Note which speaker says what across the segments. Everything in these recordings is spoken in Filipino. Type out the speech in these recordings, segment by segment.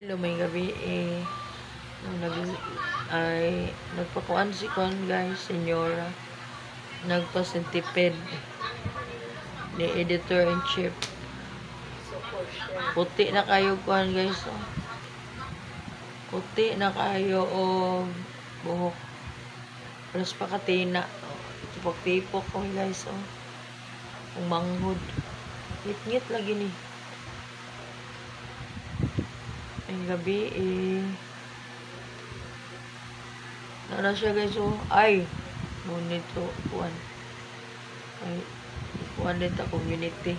Speaker 1: Hello, may gabi nagpakuan si Kwan guys, senyora. Nagpasintipid ni editor-in-chief. Puti na kayo Kwan guys. Oh. Puti na kayo o buhok. Plus pa katina. Tipok-tipok ko guys. Oh. Ang manghod. Ngit-ngit lagi ni. Ang gabi nara siya guys oh. Ay ngunit to kuan ay kuan dito community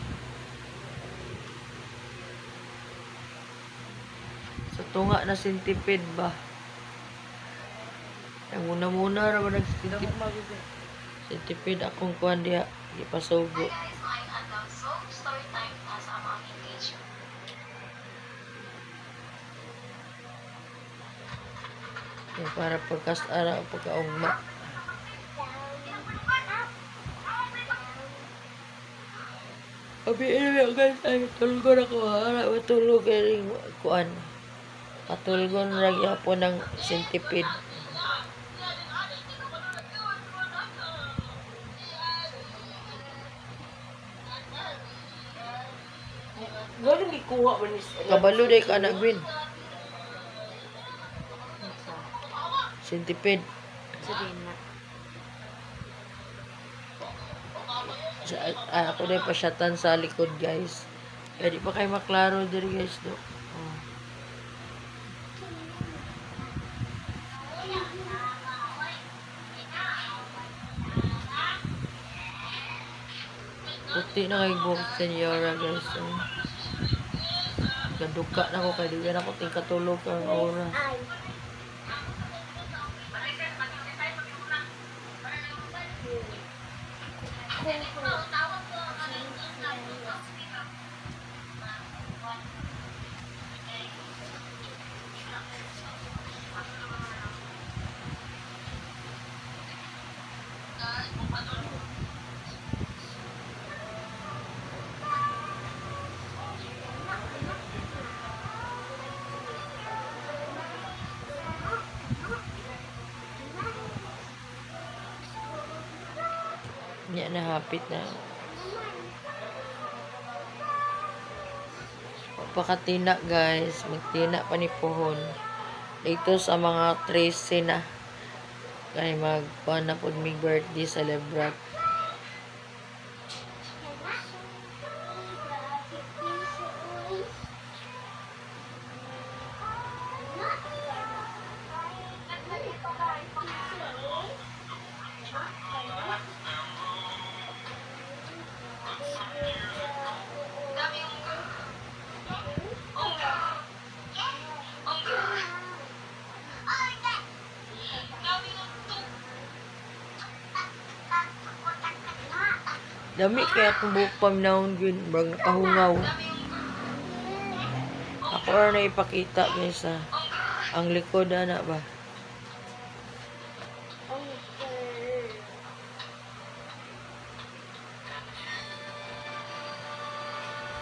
Speaker 1: sa tunga na sintipid ba ang muna ra ba sintipid akong kuan diha ipasugo. Para pagkasara o pagkaugma. Abi ini guys, ay tulgon ako ha. Matulog ring kuan. Patulgon ra gyapon ng sintipid.
Speaker 2: Gano'n gikuha ba ni
Speaker 1: Kabalo day ka na Gwyn. Sintipid. Ako din pasyatan sa likod guys. Kaya di pa kayo maklaro diri guys do. Oh. Puti na kay buhok senyora guys. Oh. Gaduka na ko kay di na ako tingkatulog ang oras. Nya na hapit na. Pagkatina guys, magtina pa ni pohon. Dito sa mga 13 na. Kaya magpuan na po may birthday celebrate. Dami kaya akong buhok paminahon yun. Barang nakahungaw. Ako na ipakita guys ha. Ang likod na ba?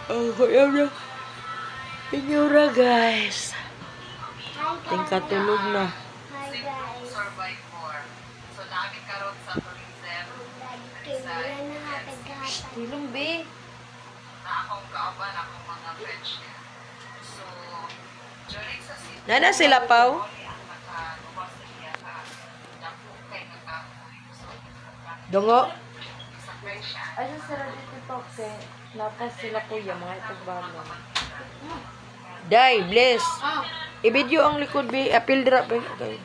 Speaker 1: Oh, kaya na. Inyura guys. Tingkatulog na.
Speaker 2: Tilong be.
Speaker 1: Nana sila Pau? Dongo?
Speaker 2: Ay, sa sarap dito kay napas sila kuya, mga itagbalo.
Speaker 1: Day, bless. I-video ang likod be. Apil drop be. Okay.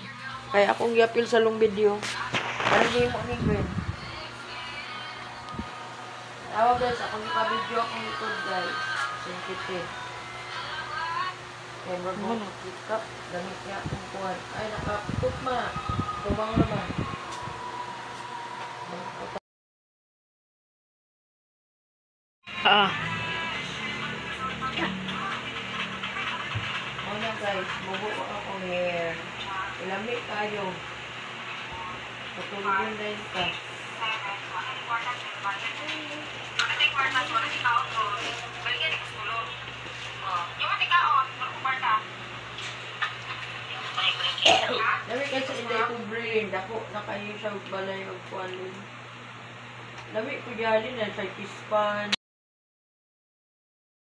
Speaker 1: Kaya akong i-apil sa long video. Parang di mo ni Gwen. Awa guys, akong ipa-video akong likod guys. Sensitive. Kaya bago kita, damit niya akong kuhan. Ay, nakapikot ma. Tumang naman. Una guys, bubo akong hair. Ilamig kayo. Patulogin din ka. Lami kayo sa inday kubrin. Dako na kayo siya balay magkuhanin. Lami ko dyan na sa kispan.